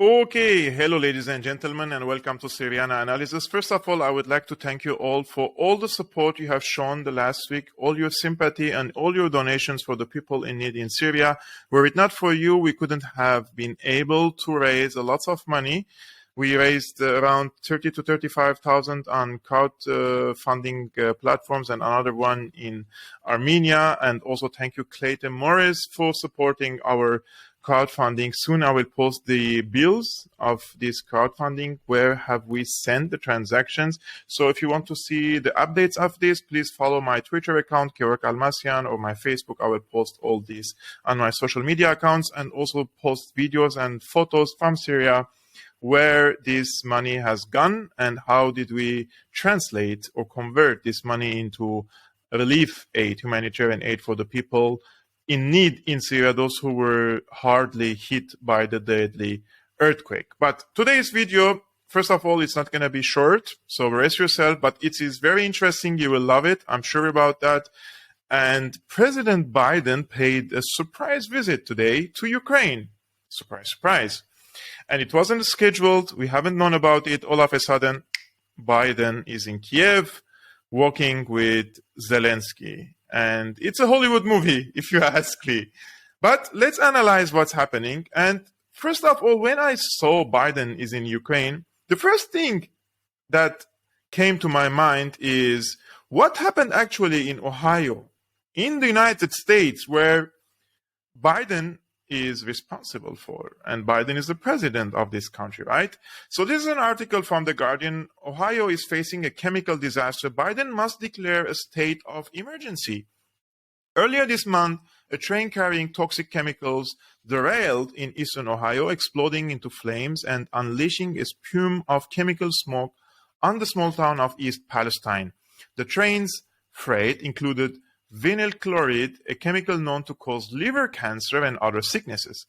Okay, hello ladies and gentlemen, and welcome to Syriana analysis. First of all, I would like to thank you all for all the support you have shown the last week, all your sympathy and all your donations for the people in need in Syria. Were it not for you, we couldn't have been able to raise a lot of money. We raised around 30 to 35,000 on crowdfunding platforms and another one in Armenia. And also thank you, Clayton Morris, for supporting our crowdfunding. Soon I will post the bills of this crowdfunding. Where have we sent the transactions? So if you want to see the updates of this, please follow my Twitter account, Kevork Almasyan, or my Facebook. I will post all these on my social media accounts and also post videos and photos from Syria where this money has gone and how did we translate or convert this money into relief aid, humanitarian aid for the people in need in Syria, those who were hardly hit by the deadly earthquake. But today's video, first of all, it's not going to be short, so brace yourself, but it is very interesting. You will love it. I'm sure about that. And President Biden paid a surprise visit today to Ukraine. Surprise, surprise. And it wasn't scheduled. We haven't known about it. All of a sudden, Biden is in Kyiv walking with Zelensky. And it's a Hollywood movie, if you ask me. But let's analyze what's happening. And first of all, when I saw Biden is in Ukraine, the first thing that came to my mind is what happened actually in Ohio, in the United States, where Biden is responsible for, and Biden is the president of this country, right? So this is an article from The Guardian. Ohio is facing a chemical disaster. Biden must declare a state of emergency. Earlier this month, a train carrying toxic chemicals derailed in eastern Ohio, exploding into flames and unleashing a spume of chemical smoke on the small town of East Palestine. The train's freight included vinyl chloride, a chemical known to cause liver cancer and other sicknesses.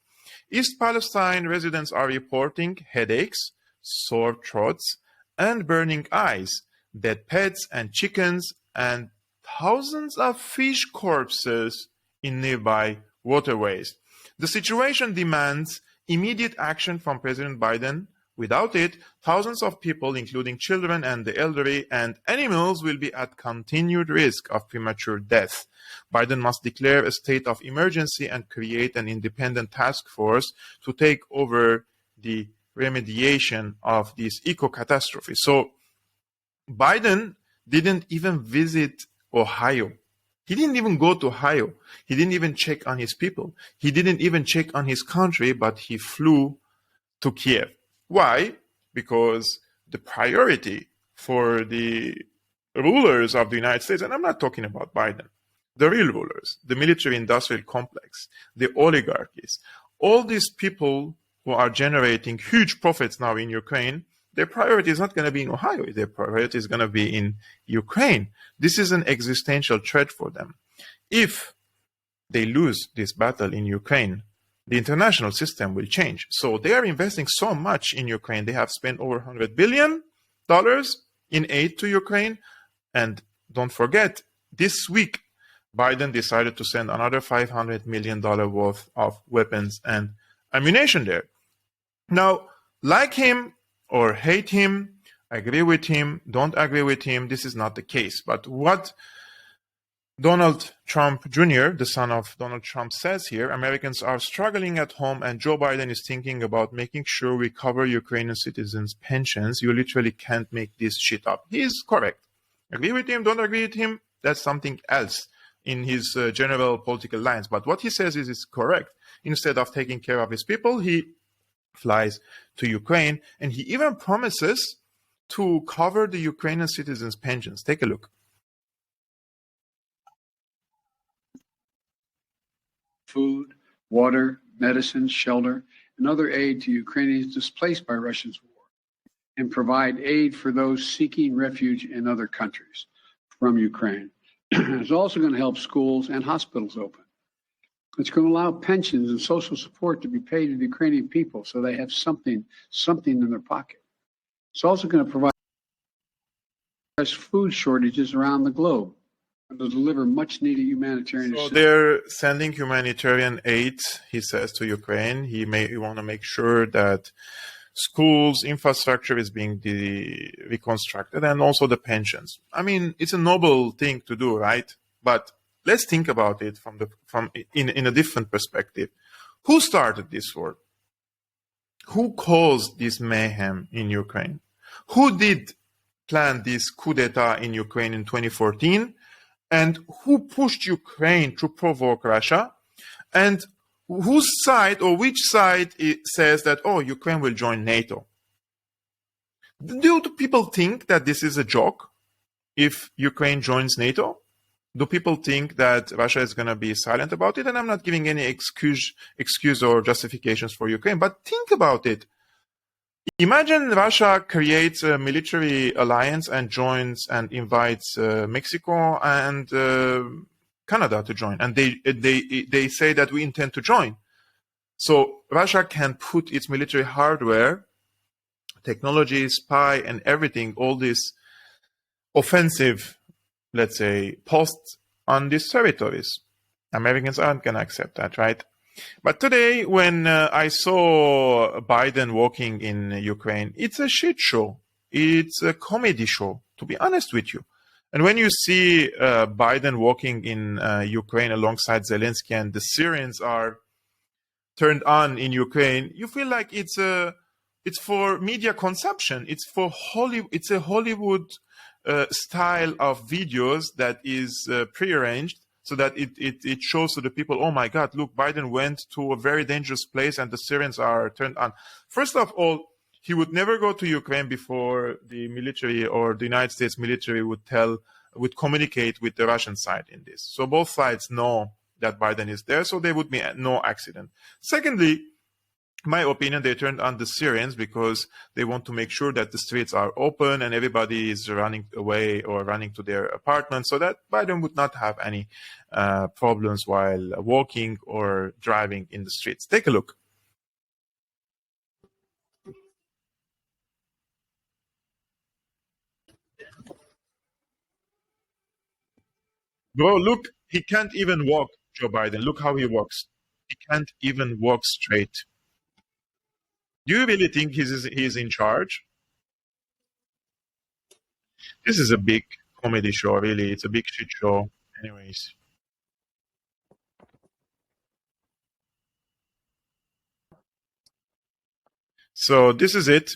East Palestine residents are reporting headaches, sore throats, and burning eyes, dead pets and chickens, and thousands of fish corpses in nearby waterways. The situation demands immediate action from President Biden. Without it, thousands of people, including children and the elderly and animals, will be at continued risk of premature death. Biden must declare a state of emergency and create an independent task force to take over the remediation of this eco-catastrophe. So Biden didn't even visit Ohio. He didn't even go to Ohio. He didn't even check on his people. He didn't even check on his country, but he flew to Kyiv. Why? Because the priority for the rulers of the United States, and I'm not talking about Biden, the real rulers, the military-industrial complex, the oligarchies, all these people who are generating huge profits now in Ukraine, their priority is not going to be in Ohio. Their priority is going to be in Ukraine. This is an existential threat for them. If they lose this battle in Ukraine, the international system will change. So they are investing so much in Ukraine. They have spent over $100 billion in aid to Ukraine. And don't forget, this week, Biden decided to send another $500 million worth of weapons and ammunition there. Now, like him or hate him, agree with him, don't agree with him, this is not the case. But what Donald Trump Jr., the son of Donald Trump, says here, Americans are struggling at home and Joe Biden is thinking about making sure we cover Ukrainian citizens' pensions. You literally can't make this shit up. He is correct. Agree with him, don't agree with him, that's something else in his general political lines. But what he says is correct. Instead of taking care of his people, he flies to Ukraine and he even promises to cover the Ukrainian citizens' pensions. Take a look. Food, water, medicine, shelter, and other aid to Ukrainians displaced by Russia's war, and provide aid for those seeking refuge in other countries from Ukraine. It's also going to help schools and hospitals open. It's going to allow pensions and social support to be paid to the Ukrainian people so they have something in their pocket. It's also going to provide food shortages around the globe. and to deliver much needed humanitarian So assistance. they're sending humanitarian aid, he says, to Ukraine. He want to make sure that schools, infrastructure is being reconstructed, and also the pensions. I mean, it's a noble thing to do, right? But let's think about it in a different perspective. Who started this war? Who caused this mayhem in Ukraine? Who did plan this coup d'etat in Ukraine in 2014? And who pushed Ukraine to provoke Russia? And whose side or which side says that, oh, Ukraine will join NATO? Do people think that this is a joke if Ukraine joins NATO? Do people think that Russia is going to be silent about it? And I'm not giving any excuse or justifications for Ukraine, but think about it. Imagine Russia creates a military alliance and joins and invites Mexico and Canada to join, and they say that we intend to join. So Russia can put its military hardware, technology, spy, and everything, all this offensive, let's say, posts on these territories. Americans aren't going to accept that, right? But today, when I saw Biden walking in Ukraine, it's a shit show. It's a comedy show, to be honest with you. And when you see Biden walking in Ukraine alongside Zelensky and the Syrians are turned on in Ukraine, you feel like it's for media consumption. It's a Hollywood style of videos that is prearranged, so that it shows to the people, oh my God, look, Biden went to a very dangerous place and the Syrians are turned on. First of all, he would never go to Ukraine before the military or the United States military would communicate with the Russian side in this. So both sides know that Biden is there, so there would be no accident. Secondly, my opinion, they turned on the Syrians because they want to make sure that the streets are open and everybody is running away or running to their apartments, so that Biden would not have any problems while walking or driving in the streets. Take a look. Bro, look, he can't even walk, Joe Biden. Look how he walks. He can't even walk straight. Do you really think he's in charge? This is a big comedy show, really. It's a big shit show. Anyways. So this is it.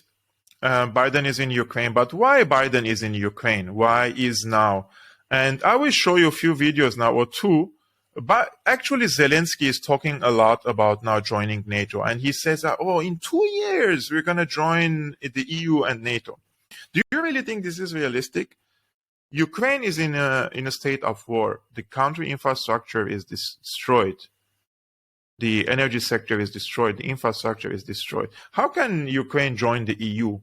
Biden is in Ukraine. But why Biden is in Ukraine? Why is now? And I will show you a few videos now or two. But actually, Zelensky is talking a lot about now joining NATO. And he says that, oh, in 2 years, we're going to join the EU and NATO. Do you really think this is realistic? Ukraine is in a state of war. The country infrastructure is destroyed. The energy sector is destroyed. The infrastructure is destroyed. How can Ukraine join the EU?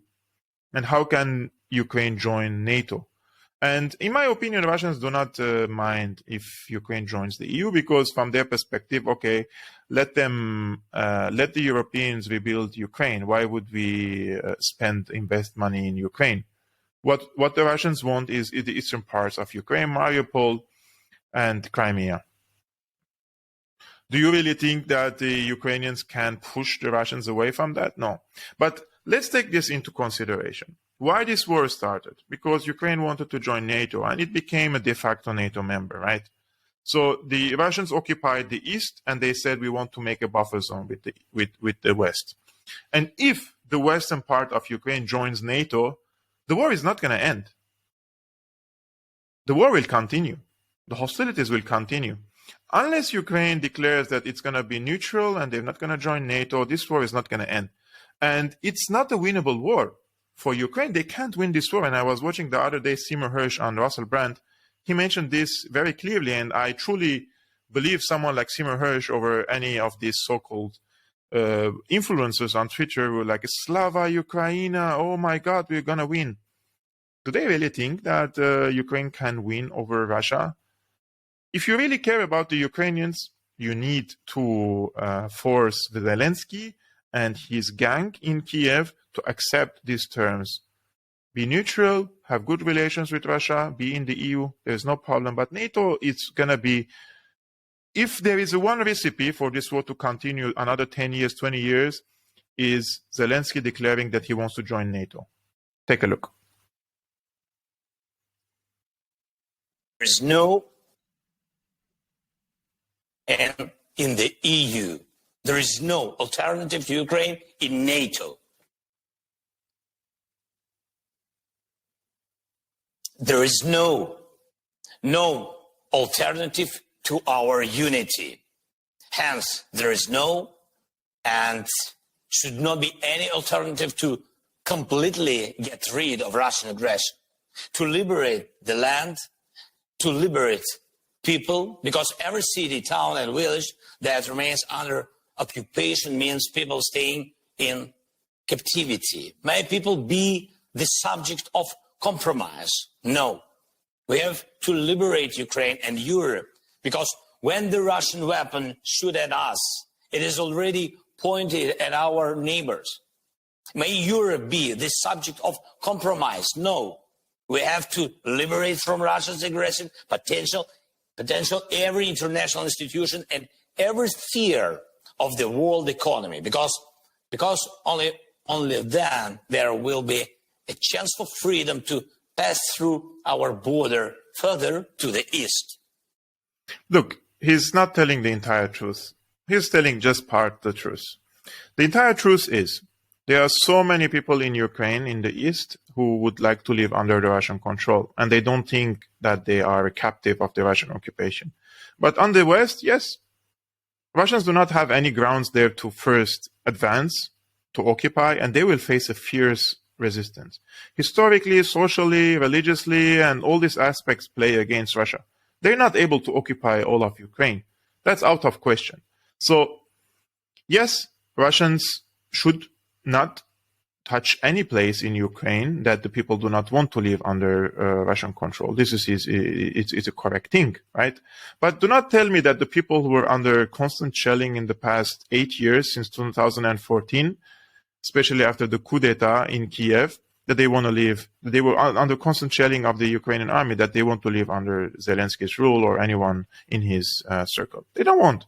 And how can Ukraine join NATO? And in my opinion, Russians do not mind if Ukraine joins the EU, because from their perspective, okay, let the Europeans rebuild Ukraine. Why would we invest money in Ukraine? What the Russians want is the eastern parts of Ukraine, Mariupol and Crimea. Do you really think that the Ukrainians can push the Russians away from that? No. But let's take this into consideration. Why this war started? Because Ukraine wanted to join NATO and it became a de facto NATO member, right? So the Russians occupied the east and they said we want to make a buffer zone with the west. And if the western part of Ukraine joins NATO, the war is not going to end. The war will continue. The hostilities will continue. Unless Ukraine declares that it's going to be neutral and they're not going to join NATO, this war is not going to end. And it's not a winnable war. For Ukraine, they can't win this war. And I was watching the other day Seymour Hersh on Russell Brand. He mentioned this very clearly, and I truly believe someone like Seymour Hersh over any of these so-called influencers on Twitter were like, Slava Ukraina, oh my God, we're going to win. Do they really think that Ukraine can win over Russia? If you really care about the Ukrainians, you need to force the Zelensky and his gang in Kyiv to accept these terms. be neutral, have good relations with Russia, be in the EU, there's no problem. But NATO is going to be, if there is one recipe for this war to continue another 10 years, 20 years, is Zelensky declaring that he wants to join NATO. Take a look. There's no, and in the EU, there is no alternative to Ukraine in NATO. There is no alternative to our unity. Hence, there is no and should not be any alternative to completely get rid of Russian aggression, to liberate the land, to liberate people, because every city, town, and village that remains under occupation means people staying in captivity. May people be the subject of compromise? No. We have to liberate Ukraine and Europe, because when the Russian weapon shoot at us, it is already pointed at our neighbors. May Europe be the subject of compromise? No. We have to liberate from Russia's aggressive potential every international institution and every sphere of the world economy, because only then there will be a chance for freedom to pass through our border further to the east. Look, he's not telling the entire truth. He's telling just part of the truth. The entire truth is there are so many people in Ukraine, in the east, who would like to live under the Russian control, and they don't think that they are a captive of the Russian occupation. But on the west, yes, Russians do not have any grounds there to first advance, to occupy, and they will face a fierce resistance. Historically, socially, religiously, and all these aspects play against Russia. They're not able to occupy all of Ukraine. That's out of question. So, yes, Russians should not touch any place in Ukraine that the people do not want to live under Russian control. This is it's a correct thing, right? But do not tell me that the people who were under constant shelling in the past 8 years, since 2014, especially after the coup d'etat in Kyiv, that they want to live, they were under constant shelling of the Ukrainian army, that they want to live under Zelenskyy's rule or anyone in his circle. They don't want.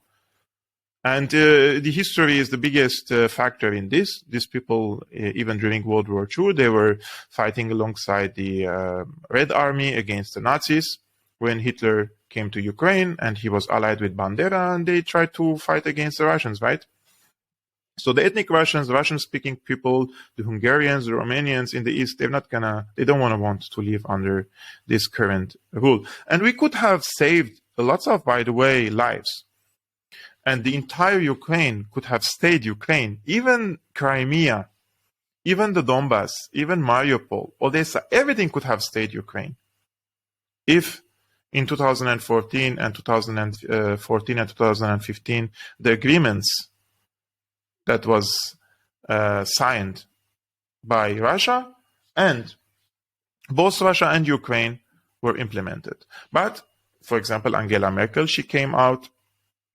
And the history is the biggest factor in this. These people, even during World War II, they were fighting alongside the Red Army against the Nazis when Hitler came to Ukraine, and he was allied with Bandera, and they tried to fight against the Russians, right? So the ethnic Russians, Russian-speaking people, the Hungarians, the Romanians in the East, they don't want to live under this current rule. And we could have saved lots of, by the way, lives. And the entire Ukraine could have stayed Ukraine, even Crimea, even the Donbass, even Mariupol, Odessa, everything could have stayed Ukraine. If in 2014 and 2015, the agreements that was signed by Russia, and both Russia and Ukraine were implemented. But, for example, Angela Merkel, she came out,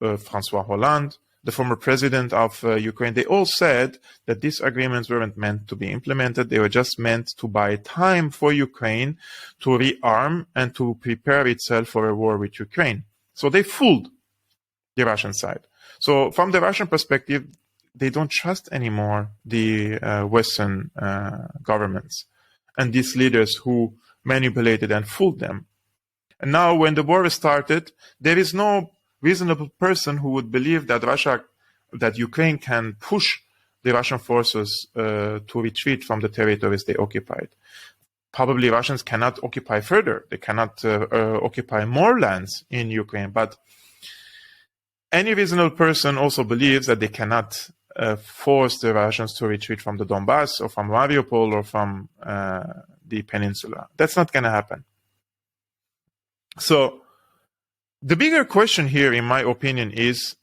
François Hollande, the former president of Ukraine, they all said that these agreements weren't meant to be implemented. They were just meant to buy time for Ukraine to rearm and to prepare itself for a war with Ukraine. So they fooled the Russian side. So from the Russian perspective, they don't trust anymore the Western governments and these leaders who manipulated and fooled them. And now when the war started, there is no reasonable person who would believe that Ukraine can push the Russian forces to retreat from the territories they occupied. Probably Russians cannot occupy further. They cannot occupy more lands in Ukraine. But any reasonable person also believes that they cannot force the Russians to retreat from the Donbass or from Mariupol or from the peninsula. That's not going to happen. So the bigger question here, in my opinion, is,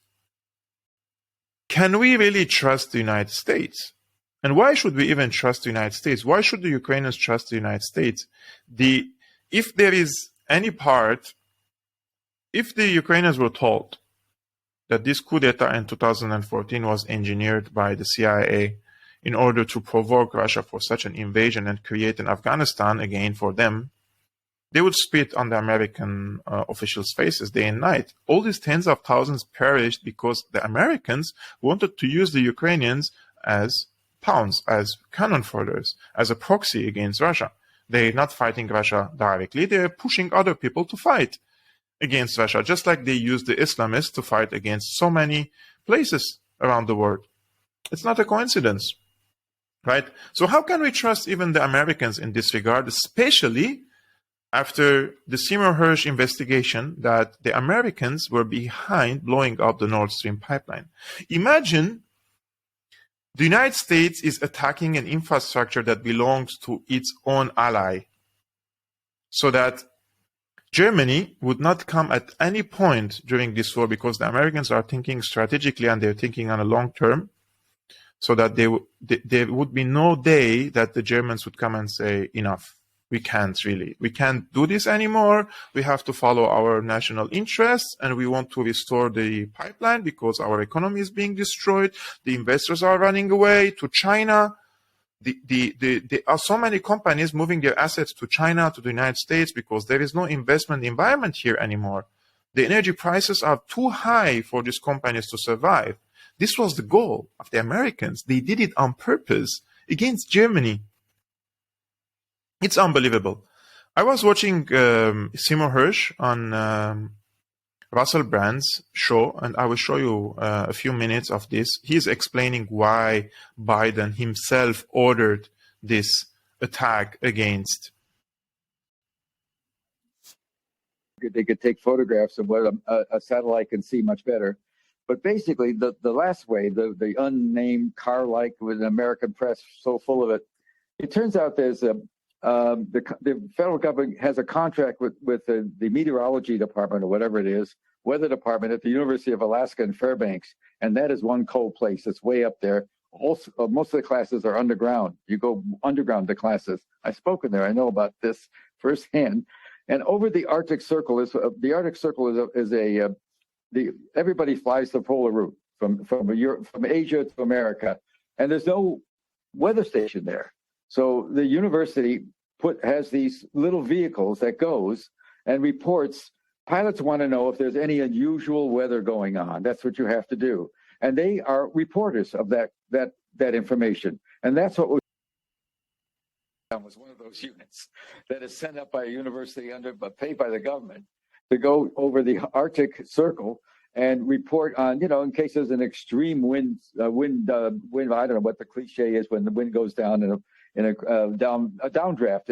can we really trust the United States? And why should we even trust the United States? Why should the Ukrainians trust the United States? If there is any part, if the Ukrainians were told that this coup d'etat in 2014 was engineered by the CIA in order to provoke Russia for such an invasion and create an Afghanistan again for them, they would spit on the American officials' faces day and night. All these tens of thousands perished because the Americans wanted to use the Ukrainians as pawns, as cannon fodder, as a proxy against Russia. They're not fighting Russia directly, they're pushing other people to fight against Russia, just like they used the Islamists to fight against so many places around the world. It's not a coincidence, right? So how can we trust even the Americans in this regard, especially after the Seymour Hersh investigation that the Americans were behind blowing up the Nord Stream pipeline? Imagine the United States is attacking an infrastructure that belongs to its own ally, so that Germany would not come at any point during this war, because the Americans are thinking strategically and they're thinking on a long term, so that there would be no day that the Germans would come and say, enough. We can't do this anymore. We have to follow our national interests, and we want to restore the pipeline because our economy is being destroyed. The investors are running away to China. There are so many companies moving their assets to China, to the United States, because there is no investment environment here anymore. The energy prices are too high for these companies to survive. This was the goal of the Americans. They did it on purpose against Germany. It's unbelievable. I was watching Seymour Hersh on Russell Brand's show, and I will show you a few minutes of this. He's explaining why Biden himself ordered this attack against. They could take photographs of what a satellite can see much better. But basically, the last way, the unnamed car-like with an American press so full of it, it turns out there's the federal government has a contract with the meteorology department, or whatever it is, weather department at the University of Alaska in Fairbanks, and that is one cold place. It's way up there. Also, most of the classes are underground. You go underground to classes. I've spoken there. I know about this firsthand. And over the Arctic Circle everybody flies the polar route from Asia to America, and there's no weather station there. So the university has these little vehicles that goes and reports. Pilots want to know if there's any unusual weather going on. That's what you have to do. And they are reporters of that information. And that's what was one of those units that is sent up by a university paid by the government to go over the Arctic Circle and report on, in case there's an extreme wind. I don't know what the cliche is when the wind goes down in a downdraft,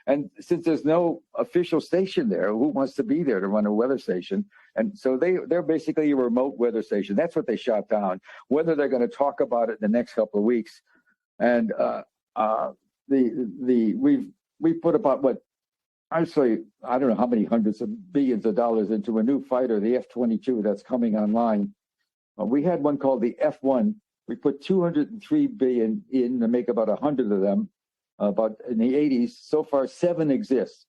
and since there's no official station there, who wants to be there to run a weather station? And so they're basically a remote weather station. That's what they shot down. Whether they're going to talk about it in the next couple of weeks, and we put about actually, I don't know how many hundreds of billions of dollars into a new fighter, the F-22, that's coming online. We had one called the F-1. We put $203 billion in to make about 100 of them. But in the 80s, so far 7 exist.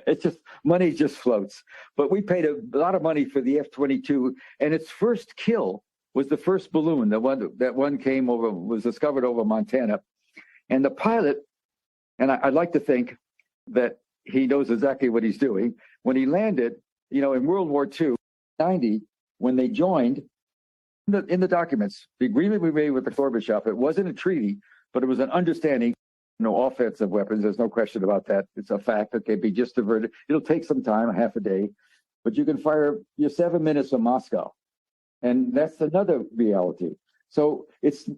It's just money just floats. But we paid a lot of money for the F-22, and its first kill was the first balloon. That one was discovered over Montana, and the pilot. And I'd like to think that he knows exactly what he's doing. When he landed, in World War II, 90, when they joined, in the documents, the agreement we made with the Gorbachev, it wasn't a treaty, but it was an understanding. No offensive weapons. There's no question about that. It's a fact that can be just diverted. It'll take some time, half a day, but you can fire your 7 minutes from Moscow. And that's another reality. So it's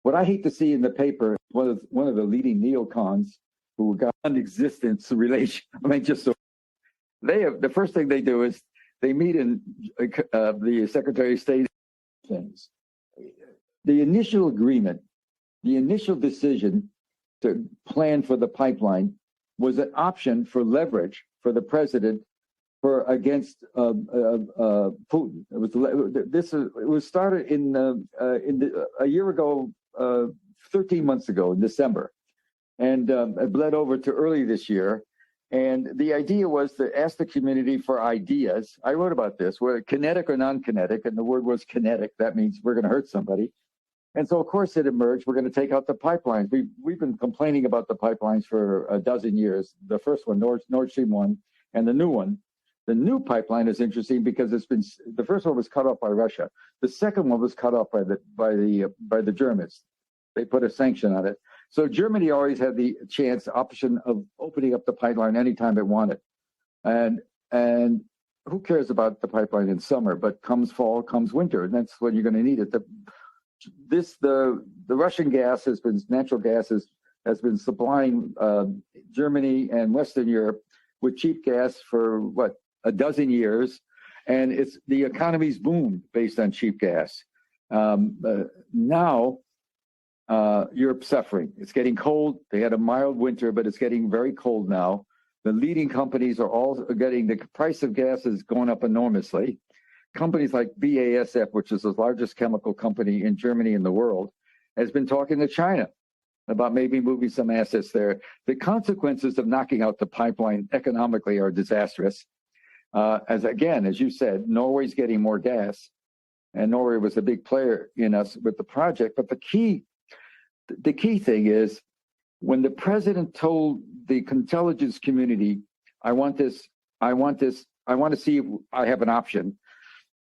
what I hate to see in the paper. One of the leading neocons who got non-existence relation. The first thing they do is they meet in the Secretary of State things. The initial agreement, the initial decision to plan for the pipeline was an option for leverage for the president against Putin. It was started a year ago, 13 months ago in December, and it bled over to early this year. And the idea was to ask the community for ideas. I wrote about this, whether kinetic or non-kinetic, and the word was kinetic. That means we're going to hurt somebody. And so, of course, it emerged, we're going to take out the pipelines. We've been complaining about the pipelines for a dozen years. The first one, Nord Stream 1, and the new one. The new pipeline is interesting because the first one was cut off by Russia. The second one was cut off by the Germans. They put a sanction on it. So Germany always had the option of opening up the pipeline anytime it wanted. And who cares about the pipeline in summer? But comes fall, comes winter, and that's when you're going to need it. The Russian gas natural gas has been supplying Germany and Western Europe with cheap gas for a dozen years, and the economy's boomed based on cheap gas. Now Europe's suffering. It's getting cold. They had a mild winter, but it's getting very cold now. The leading companies are all getting, the price of gas is going up enormously. Companies like BASF, which is the largest chemical company in Germany in the world, has been talking to China about maybe moving some assets there. The consequences of knocking out the pipeline economically are disastrous. As you said, Norway's getting more gas, and Norway was a big player with the project. But the key thing is, when the president told the intelligence community, I want to see if I have an option.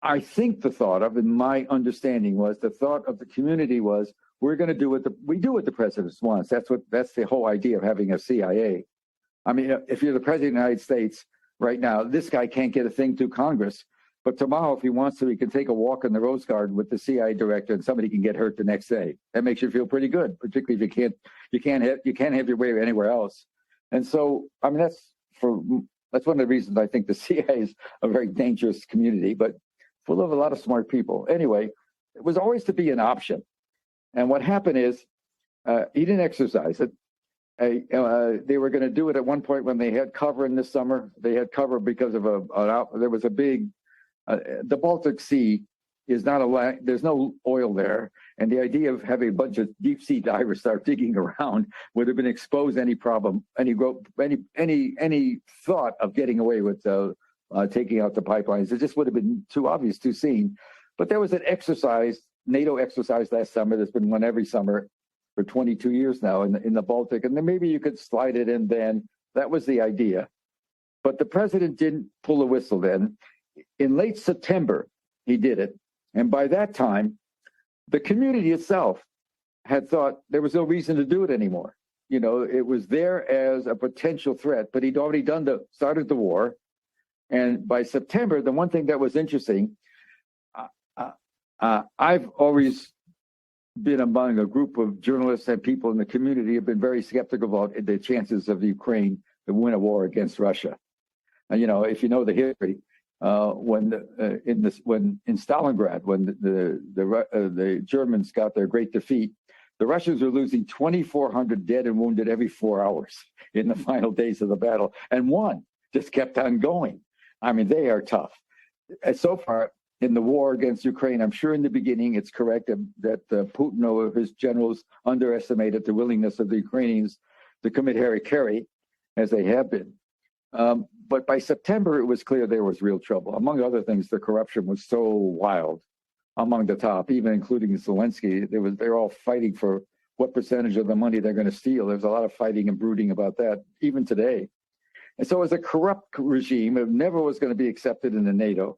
I think the thought of, in my understanding, was the thought of the community was, we're going to do what the president wants. That's the whole idea of having a CIA. I mean, if you're the president of the United States right now, this guy can't get a thing through Congress. But tomorrow, if he wants to, he can take a walk in the Rose Garden with the CIA director, and somebody can get hurt the next day. That makes you feel pretty good, particularly if you can't have your way anywhere else. And so, I mean, that's one of the reasons I think the CIA is a very dangerous community, but full of a lot of smart people. Anyway, it was always to be an option. And what happened is he didn't exercise it. They were going to do it at one point when they had cover in the summer. They had cover because of there was a big, the Baltic Sea is not there's no oil there. And the idea of having a bunch of deep sea divers start digging around would have been exposed any problem, any thought of getting away with taking out the pipelines. It just would have been too obvious, too seen. But there was an exercise, NATO exercise last summer. There's been one every summer for 22 years now in the Baltic. And then maybe you could slide it in then. That was the idea. But the president didn't pull a whistle then. In late September, he did it. And by that time, the community itself had thought there was no reason to do it anymore. You know, it was there as a potential threat, but he'd already started the war. And by September, the one thing that was interesting, I've always been among a group of journalists and people in the community have been very skeptical about the chances of Ukraine to win a war against Russia. And, you know, if you know the history, when in Stalingrad, when the Germans got their great defeat, the Russians were losing 2,400 dead and wounded every 4 hours in the final days of the battle, and one just kept on going. I mean, they are tough. And so far in the war against Ukraine, I'm sure in the beginning it's correct that Putin or his generals underestimated the willingness of the Ukrainians to commit hara-kiri, as they have been. But by September, it was clear there was real trouble. Among other things, the corruption was so wild among the top, even including Zelensky. They're all fighting for what percentage of the money they're going to steal. There's a lot of fighting and brooding about that, even today. And so it was a corrupt regime. It never was going to be accepted in the NATO.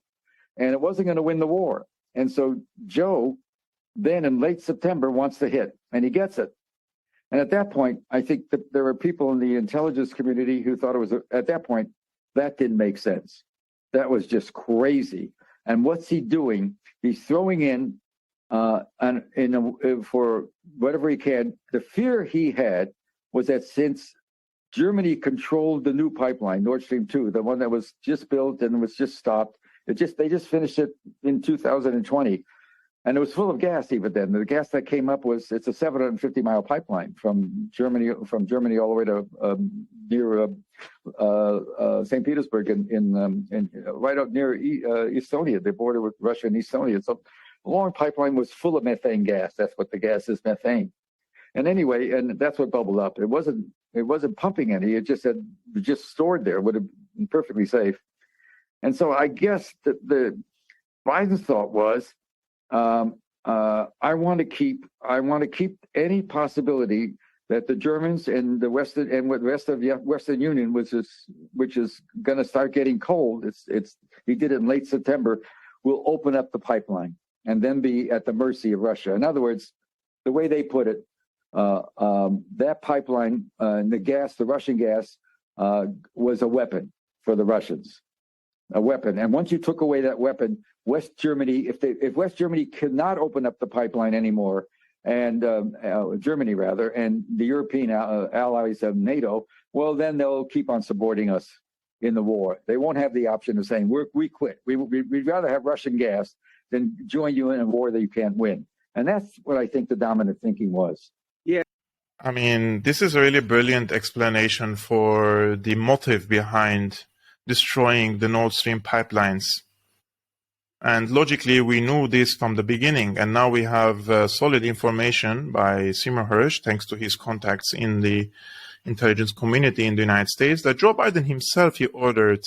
And it wasn't going to win the war. And so Joe, then in late September, wants to hit, and he gets it. And at that point, I think that there were people in the intelligence community who thought it was, at that point, that didn't make sense. That was just crazy. And what's he doing? He's throwing in for whatever he can. The fear he had was that since Germany controlled the new pipeline, Nord Stream 2, the one that was just built and was just stopped, they just finished it in 2020. And it was full of gas even then. The gas that came up it's a 750-mile pipeline from Germany all the way to near St. Petersburg and right up near Estonia, the border with Russia and Estonia. So a long pipeline was full of methane gas. That's what the gas is, methane. And anyway, and that's what bubbled up. It wasn't pumping any. It just stored there. Would have been perfectly safe. And so I guess that the Biden's thought was, I want to keep any possibility that the Germans and the Western and what the rest of the Western Union, which is going to start getting cold. He did it in late September, will open up the pipeline and then be at the mercy of Russia. In other words, the way they put it, that pipeline, the Russian gas, was a weapon for the Russians, a weapon. And once you took away that weapon, West Germany, if West Germany cannot open up the pipeline anymore, and Germany rather, and the European allies of NATO, well, then they'll keep on supporting us in the war. They won't have the option of saying we quit. We'd rather have Russian gas than join you in a war that you can't win. And that's what I think the dominant thinking was. I mean, this is a really brilliant explanation for the motive behind destroying the Nord Stream pipelines. And logically, we knew this from the beginning, and now we have solid information by Seymour Hersh, thanks to his contacts in the intelligence community in the United States, that Joe Biden himself, he ordered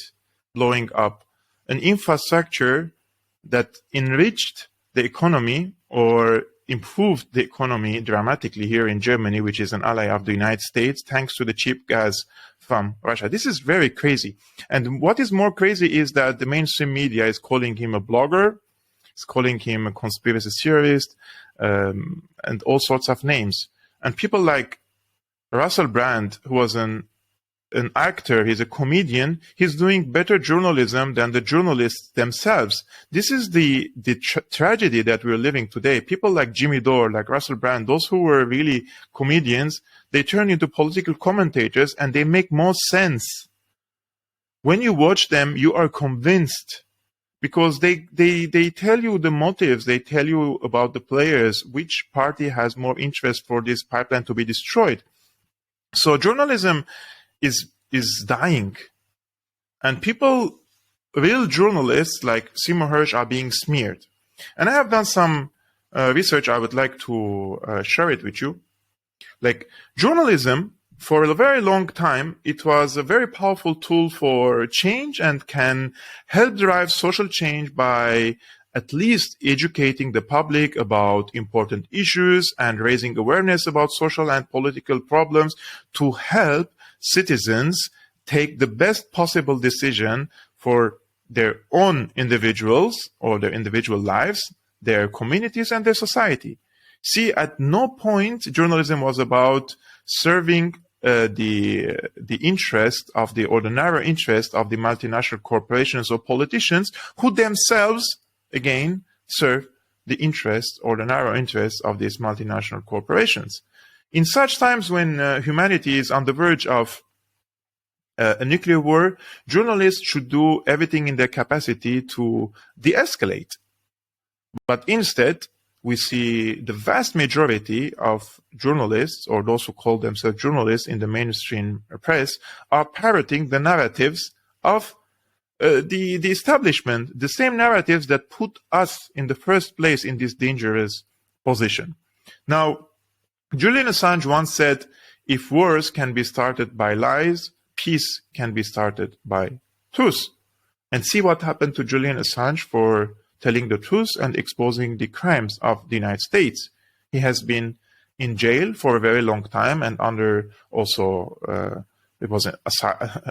blowing up an infrastructure that enriched the economy or improved the economy dramatically here in Germany, which is an ally of the United States, thanks to the cheap gas from Russia. This is very crazy. And what is more crazy is that the mainstream media is calling him a blogger, is calling him a conspiracy theorist, and all sorts of names. And people like Russell Brand, who was an actor, he's a comedian, he's doing better journalism than the journalists themselves. This is the tragedy that we're living today. People like Jimmy Dore, like Russell Brand, those who were really comedians, they turn into political commentators and they make more sense. When you watch them, you are convinced because they tell you the motives, they tell you about the players, which party has more interest for this pipeline to be destroyed. So journalism is dying, and people, real journalists like Seymour Hersh, are being smeared. And I have done some research. I would like to share it with you. Like, journalism, for a very long time, it was a very powerful tool for change and can help drive social change by at least educating the public about important issues and raising awareness about social and political problems to help citizens take the best possible decision for their own individuals or their individual lives, their communities, and their society. See, at no point journalism was about serving the interest of the, or the narrow interest of the multinational corporations or politicians who themselves, again, serve the interest or the narrow interest of these multinational corporations. In such times when humanity is on the verge of a nuclear war, journalists should do everything in their capacity to de-escalate. But instead, we see the vast majority of journalists, or those who call themselves journalists in the mainstream press, are parroting the narratives of the establishment, the same narratives that put us in the first place in this dangerous position. Now, Julian Assange once said, if wars can be started by lies, peace can be started by truth. And see what happened to Julian Assange for telling the truth and exposing the crimes of the United States. He has been in jail for a very long time and under also, it was an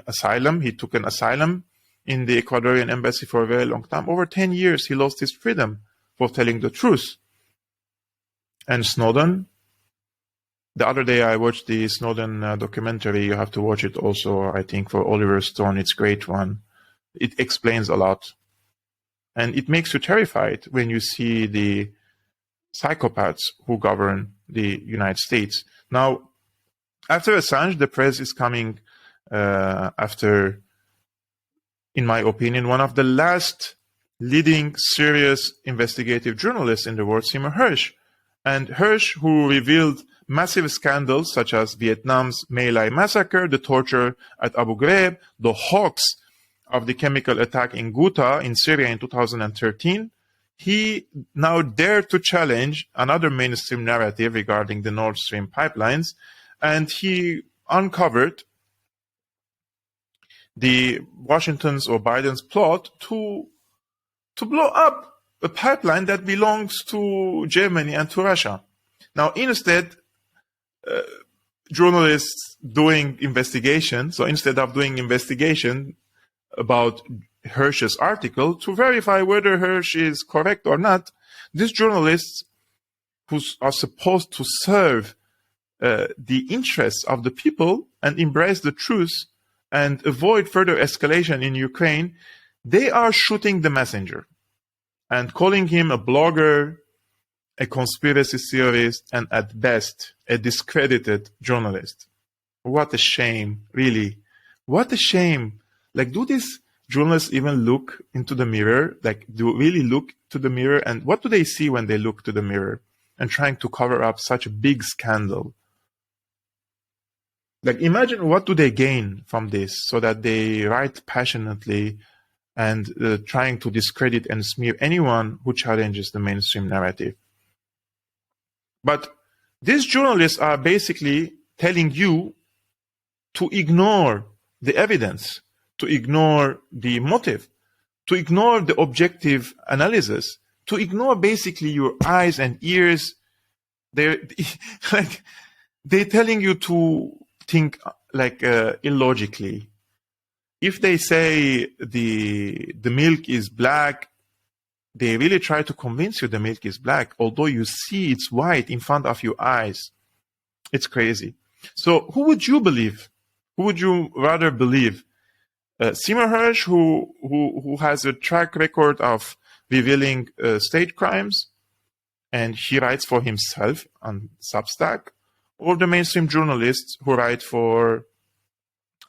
asylum. He took an asylum in the Ecuadorian embassy for a very long time. Over 10 years, he lost his freedom for telling the truth. And Snowden, the other day I watched the Snowden documentary. You have to watch it also, I think, for Oliver Stone. It's a great one. It explains a lot. And it makes you terrified when you see the psychopaths who govern the United States. Now, after Assange, the press is coming after, in my opinion, one of the last leading serious investigative journalists in the world, Seymour Hersh. And Hersh, who revealed massive scandals such as Vietnam's My Lai massacre, the torture at Abu Ghraib, the hoax of the chemical attack in Ghouta in Syria in 2013, he now dared to challenge another mainstream narrative regarding the Nord Stream pipelines, and he uncovered the Washington's or Biden's plot to blow up a pipeline that belongs to Germany and to Russia. Now, instead, journalists doing investigation, so instead of doing investigation about Hirsch's article to verify whether Hirsch is correct or not, these journalists who are supposed to serve the interests of the people and embrace the truth and avoid further escalation in Ukraine, they are shooting the messenger and calling him a blogger, a conspiracy theorist, and at best, a discredited journalist. What a shame, really. What a shame. Like, do these journalists even look into the mirror? Like, do really look to the mirror? And what do they see when they look to the mirror and trying to cover up such a big scandal? Like, imagine what do they gain from this so that they write passionately and trying to discredit and smear anyone who challenges the mainstream narrative. But these journalists are basically telling you to ignore the evidence, to ignore the motive, to ignore the objective analysis, to ignore basically your eyes and ears. They're telling you to think like illogically. If they say the milk is black, they really try to convince you the milk is black, although you see it's white in front of your eyes. It's crazy. So who would you believe? Who would you rather believe? Seymour Hersh, who has a track record of revealing state crimes, and he writes for himself on Substack, or the mainstream journalists who write for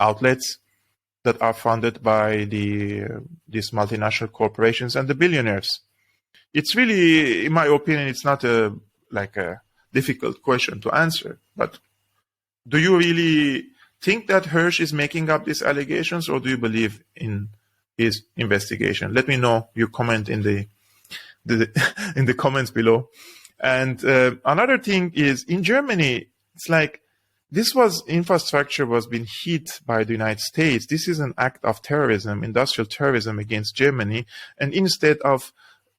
outlets that are funded by these multinational corporations and the billionaires? It's really, in my opinion, it's not a difficult question to answer. But do you really think that Hersh is making up these allegations, or do you believe in his investigation? Let me know. You comment in the in the comments below. And another thing is, in Germany, it's like infrastructure was being hit by the United States. This is an act of terrorism, industrial terrorism against Germany. And instead of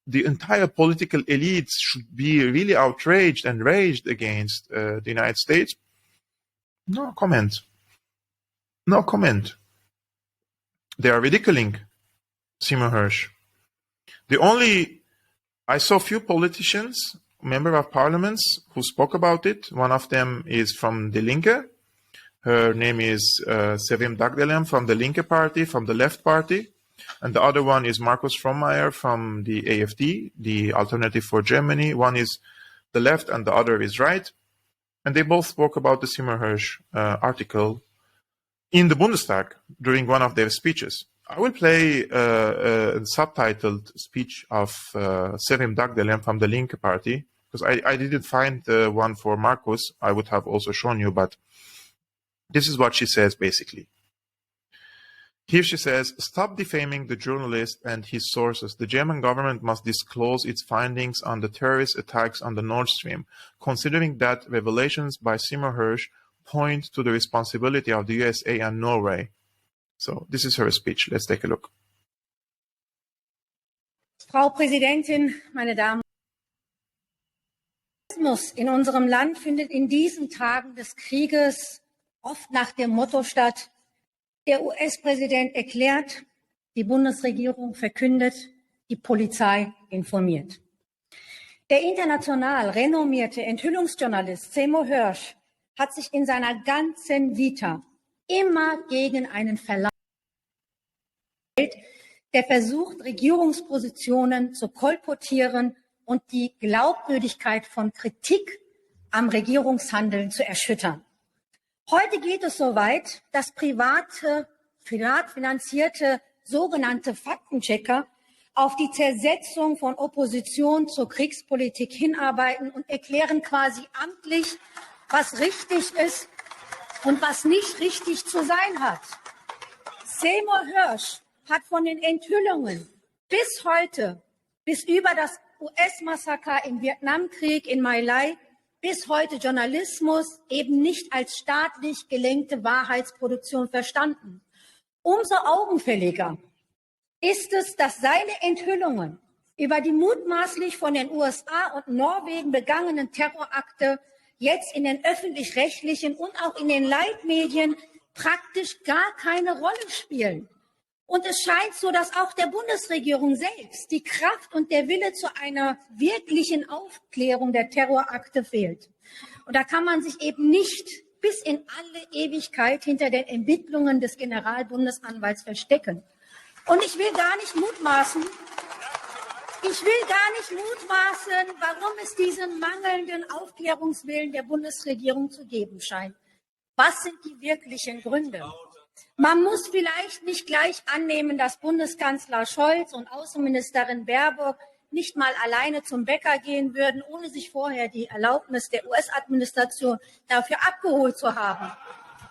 the entire political elites should be really outraged and raged against the United States, no comment. No comment. They are ridiculing Seymour Hersh. I saw few politicians, member of parliaments, who spoke about it. One of them is from the Linke. Her name is Sevim Dagdelem from the Linke party, from the left party. And the other one is Markus Frommeier from the AfD, the Alternative for Germany. One is the left and the other is right. And they both spoke about the Seymour Hersh article in the Bundestag during one of their speeches. I will play a subtitled speech of Sevim Dagdelem from the Linke party, because I didn't find the one for Markus. I would have also shown you, but this is what she says basically. Here she says, "Stop defaming the journalist and his sources. The German government must disclose its findings on the terrorist attacks on the Nord Stream, considering that revelations by Seymour Hersh point to the responsibility of the USA and Norway." So this is her speech. Let's take a look. Frau Präsidentin, meine Damen und Herren, Rassismus in unserem Land findet in diesen Tagen des Krieges oft nach dem Motto statt: Der US-Präsident erklärt, die Bundesregierung verkündet, die Polizei informiert. Der international renommierte Enthüllungsjournalist Seymour Hersh hat sich in seiner ganzen Vita immer gegen einen Verlag, der versucht, Regierungspositionen zu kolportieren und die Glaubwürdigkeit von Kritik am Regierungshandeln zu erschüttern. Heute geht es so weit, dass privat finanzierte sogenannte Faktenchecker auf die Zersetzung von Opposition zur Kriegspolitik hinarbeiten und erklären quasi amtlich, was richtig ist und was nicht richtig zu sein hat. Seymour Hersh hat von den Enthüllungen bis heute, bis über das US-Massaker im Vietnamkrieg in My Lai, bis heute Journalismus eben nicht als staatlich gelenkte Wahrheitsproduktion verstanden. Umso augenfälliger ist es, dass seine Enthüllungen über die mutmaßlich von den USA und Norwegen begangenen Terrorakte jetzt in den öffentlich-rechtlichen und auch in den Leitmedien praktisch gar keine Rolle spielen. Und es scheint so, dass auch der Bundesregierung selbst die Kraft und der Wille zu einer wirklichen Aufklärung der Terrorakte fehlt. Und da kann man sich eben nicht bis in alle Ewigkeit hinter den Ermittlungen des Generalbundesanwalts verstecken. Und ich will gar nicht mutmaßen, warum es diesen mangelnden Aufklärungswillen der Bundesregierung zu geben scheint. Was sind die wirklichen Gründe? Man muss vielleicht nicht gleich annehmen, dass Bundeskanzler Scholz und Außenministerin Baerbock nicht mal alleine zum Bäcker gehen würden, ohne sich vorher die Erlaubnis der US-Administration dafür abgeholt zu haben.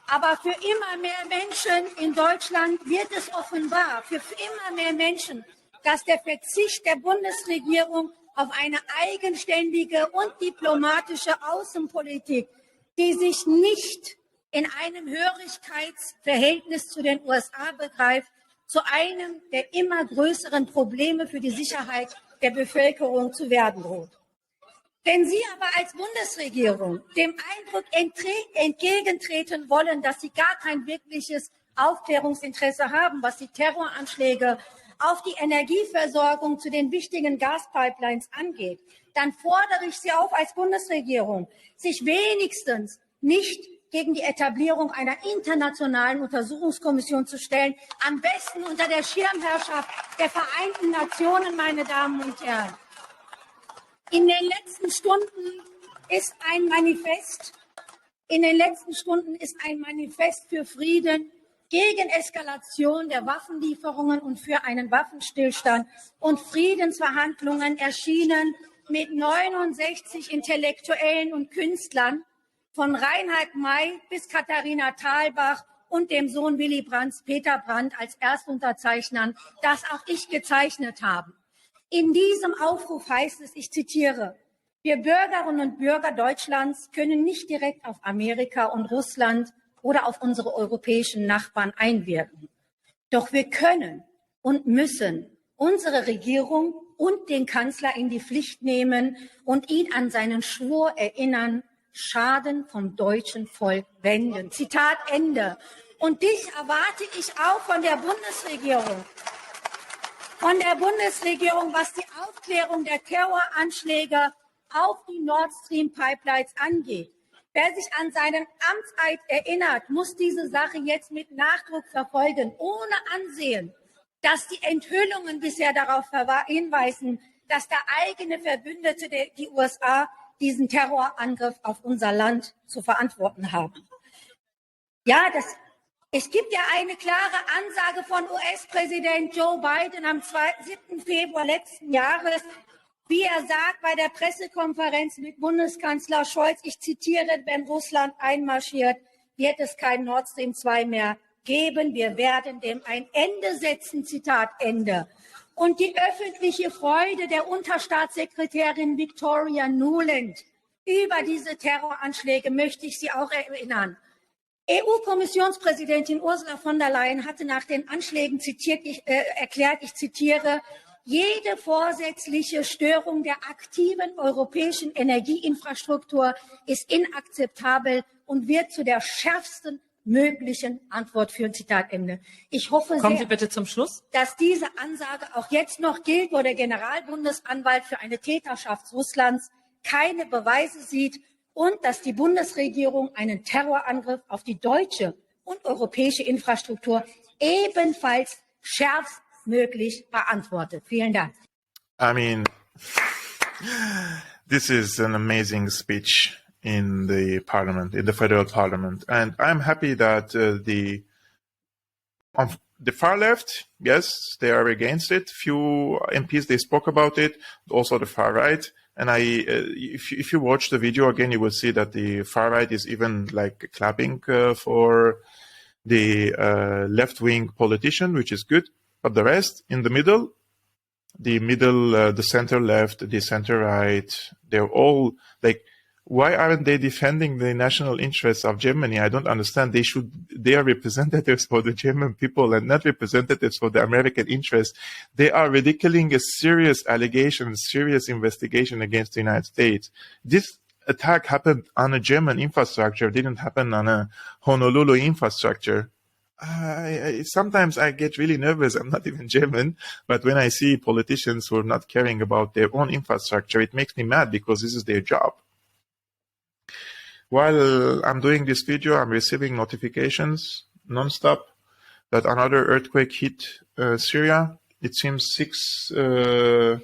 Aber für immer mehr Menschen in Deutschland wird es offenbar, für immer mehr Menschen, dass der Verzicht der Bundesregierung auf eine eigenständige und diplomatische Außenpolitik, die sich nicht in einem Hörigkeitsverhältnis zu den USA begreift, zu einem der immer größeren Probleme für die Sicherheit der Bevölkerung zu werden droht. Wenn Sie aber als Bundesregierung dem Eindruck entgegentreten wollen, dass Sie gar kein wirkliches Aufklärungsinteresse haben, was die Terroranschläge auf die Energieversorgung zu den wichtigen Gaspipelines angeht, dann fordere ich Sie auf als Bundesregierung, sich wenigstens nicht gegen die Etablierung einer internationalen Untersuchungskommission zu stellen, am besten unter der Schirmherrschaft der Vereinten Nationen, meine Damen und Herren. In den letzten Stunden ist ein Manifest für Frieden, gegen Eskalation der Waffenlieferungen und für einen Waffenstillstand und Friedensverhandlungen erschienen mit 69 Intellektuellen und Künstlern, von Reinhard May bis Katharina Thalbach und dem Sohn Willy Brandts, Peter Brandt, als Erstunterzeichnern, das auch ich gezeichnet habe. In diesem Aufruf heißt es, ich zitiere, wir Bürgerinnen und Bürger Deutschlands können nicht direkt auf Amerika und Russland oder auf unsere europäischen Nachbarn einwirken. Doch wir können und müssen unsere Regierung und den Kanzler in die Pflicht nehmen und ihn an seinen Schwur erinnern, Schaden vom deutschen Volk wenden. Zitat Ende. Und dich erwarte ich auch von der Bundesregierung. Was die Aufklärung der Terroranschläge auf die Nord Stream Pipelines angeht. Wer sich an seinen Amtseid erinnert, muss diese Sache jetzt mit Nachdruck verfolgen, ohne Ansehen, dass die Enthüllungen bisher darauf hinweisen, dass der eigene Verbündete, die USA, diesen Terrorangriff auf unser Land zu verantworten haben. Ja, es gibt ja eine klare Ansage von US-Präsident Joe Biden am 7. Februar letzten Jahres, wie er sagt bei der Pressekonferenz mit Bundeskanzler Scholz, ich zitiere, wenn Russland einmarschiert, wird es kein Nord Stream 2 mehr geben. Wir werden dem ein Ende setzen, Zitat Ende. Und die öffentliche Freude der Unterstaatssekretärin Victoria Nuland über diese Terroranschläge möchte ich Sie auch erinnern. EU-Kommissionspräsidentin Ursula von der Leyen hatte nach den Anschlägen erklärt, ich zitiere, jede vorsätzliche Störung der aktiven europäischen Energieinfrastruktur ist inakzeptabel und wird zu der schärfsten möglichen Antwort führen. Zitat Ende. Ich hoffe Kommen sehr, Sie bitte zum Schluss. Dass diese Ansage auch jetzt noch gilt, wo der Generalbundesanwalt für eine Täterschaft Russlands keine Beweise sieht und dass die Bundesregierung einen Terrorangriff auf die deutsche und europäische Infrastruktur ebenfalls schärfstmöglich beantwortet. Vielen Dank. I mean, this is an amazing speech in the parliament, in the federal parliament. And I'm happy that the far left, yes, they are against it. Few MPs, they spoke about it, also the far right. And if you watch the video again, you will see that the far right is even like clapping for the left-wing politician, which is good. But the rest in the middle, the center left, the center right, they're all like, Why aren't they defending the national interests of Germany? I don't understand. They are representatives for the German people and not representatives for the American interests. They are ridiculing a serious allegation, serious investigation against the United States. This attack happened on a German infrastructure, didn't happen on a Honolulu infrastructure. Sometimes I get really nervous. I'm not even German, but when I see politicians who are not caring about their own infrastructure, it makes me mad because this is their job. While I'm doing this video, I'm receiving notifications nonstop that another earthquake hit Syria. It seems 6 or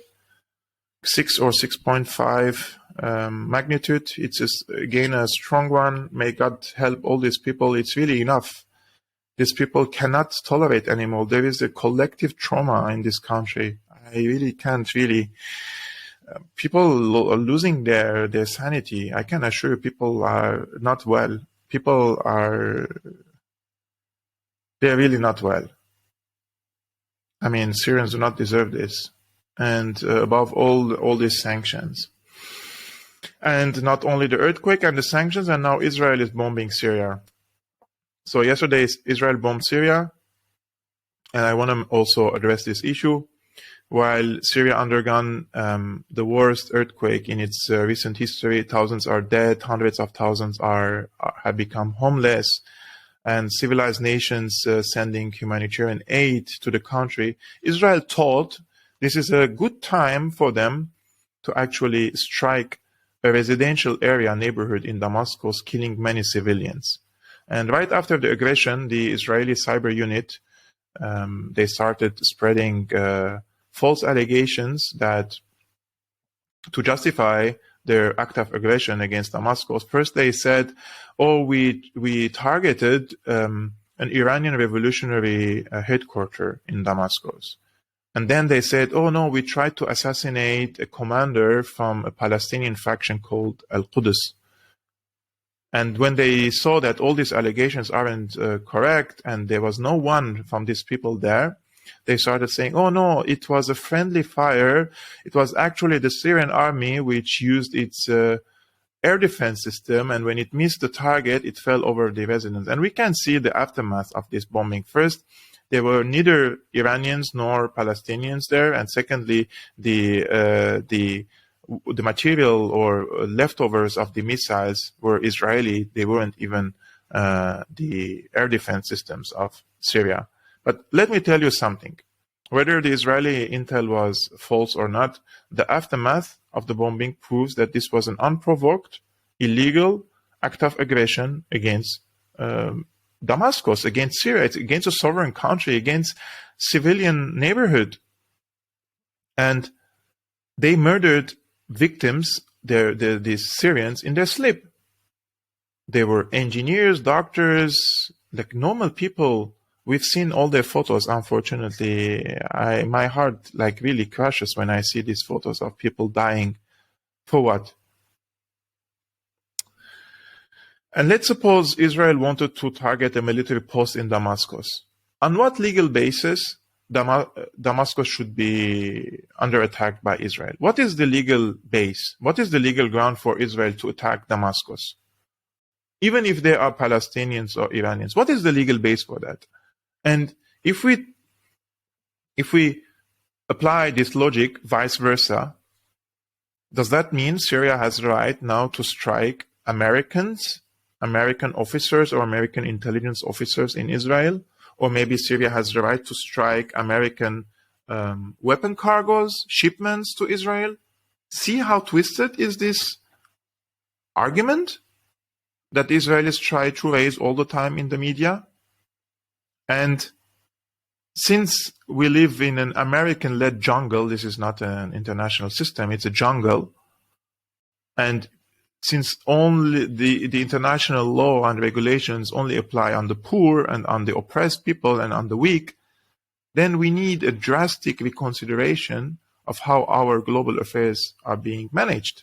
6.5 magnitude. It's again a strong one. May God help all these people. It's really enough. These people cannot tolerate anymore. There is a collective trauma in this country. I really can't really. People are losing their sanity. I can assure you people are not well. They're really not well. I mean, Syrians do not deserve this. And above all these sanctions. And not only the earthquake and the sanctions, and now Israel is bombing Syria. So yesterday Israel bombed Syria, and I want to also address this issue. While Syria undergone the worst earthquake in its recent history, thousands are dead, hundreds of thousands have become homeless, and civilized nations sending humanitarian aid to the country, Israel thought this is a good time for them to actually strike a residential area neighborhood in Damascus, killing many civilians. And right after the aggression, the Israeli cyber unit, they started spreading false allegations that to justify their act of aggression against Damascus. First, they said, "Oh, we targeted an Iranian revolutionary headquarters in Damascus," and then they said, "Oh no, we tried to assassinate a commander from a Palestinian faction called Al-Quds." And when they saw that all these allegations aren't correct and there was no one from these people there, they started saying, "Oh no, it was a friendly fire. It was actually the Syrian army which used its air defense system, and when it missed the target, it fell over the residents." And we can see the aftermath of this bombing. First, there were neither Iranians nor Palestinians there, and secondly, the material or leftovers of the missiles were Israeli. They weren't even the air defense systems of Syria. But let me tell you something. Whether the Israeli intel was false or not, the aftermath of the bombing proves that this was an unprovoked, illegal act of aggression against Damascus, against Syria, against a sovereign country, against civilian neighborhood. And they murdered victims, these Syrians, in their sleep. They were engineers, doctors, like normal people. We've seen all their photos. Unfortunately, my heart like really crushes when I see these photos of people dying. For what? And let's suppose Israel wanted to target a military post in Damascus. On what legal basis Damascus should be under attack by Israel? What is the legal base? What is the legal ground for Israel to attack Damascus? Even if they are Palestinians or Iranians, what is the legal base for that? And if we apply this logic vice versa, does that mean Syria has the right now to strike American officers or American intelligence officers in Israel? Or maybe Syria has the right to strike American weapon cargoes, shipments to Israel? See how twisted is this argument that the Israelis try to raise all the time in the media? And since we live in an American-led jungle, this is not an international system, it's a jungle. And since only the international law and regulations only apply on the poor and on the oppressed people and on the weak, then we need a drastic reconsideration of how our global affairs are being managed.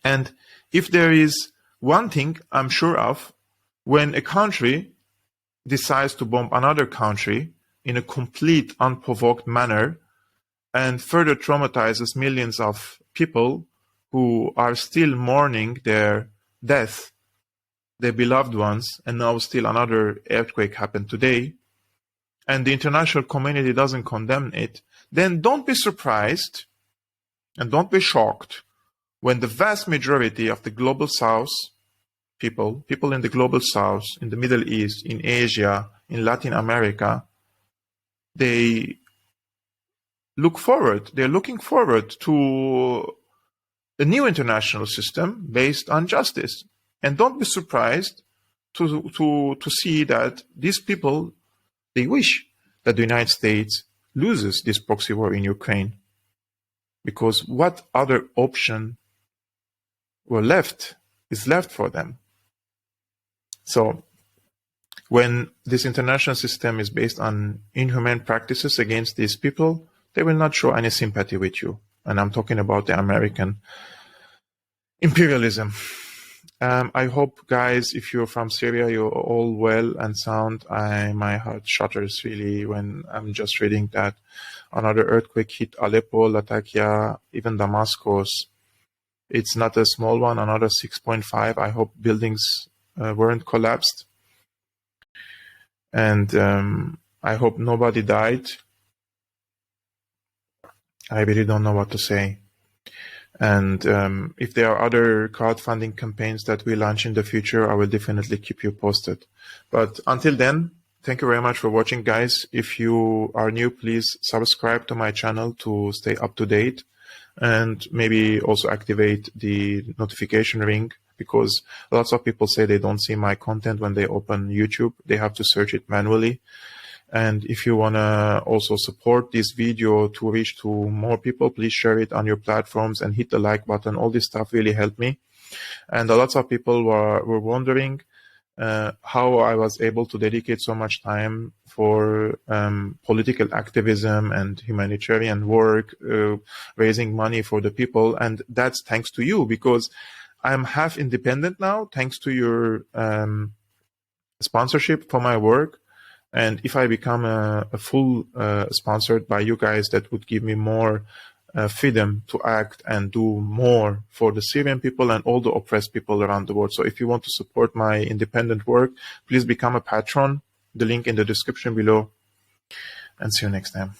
And if there is one thing I'm sure of, when a country decides to bomb another country in a complete unprovoked manner and further traumatizes millions of people who are still mourning their death, their beloved ones, and now still another earthquake happened today, and the international community doesn't condemn it, then don't be surprised and don't be shocked when the vast majority of the global south people in the global south, in the Middle East, in Asia, in Latin America, they're looking forward to a new international system based on justice. And don't be surprised to see that these people, they wish that the United States loses this proxy war in Ukraine. Because what other option is left for them? So when this international system is based on inhumane practices against these people, they will not show any sympathy with you. And I'm talking about the American imperialism. I hope, guys, if you're from Syria, you're all well and sound. My heart shudders really when I'm just reading that another earthquake hit Aleppo, Latakia, even Damascus. It's not a small one, another 6.5. I hope buildings weren't collapsed. And I hope nobody died. I really don't know what to say. And if there are other crowdfunding campaigns that we launch in the future, I will definitely keep you posted. But until then, thank you very much for watching, guys. If you are new, please subscribe to my channel to stay up to date. And maybe also activate the notification ring, because lots of people say they don't see my content when they open YouTube. They have to search it manually. And if you want to also support this video to reach to more people, please share it on your platforms and hit the like button. All this stuff really helped me. And lots of people were wondering how I was able to dedicate so much time for political activism and humanitarian work, raising money for the people. And that's thanks to you, because I'm half independent now, thanks to your sponsorship for my work. And if I become a full sponsored by you guys, that would give me more freedom to act and do more for the Syrian people and all the oppressed people around the world. So if you want to support my independent work, please become a patron. The link in the description below. And see you next time.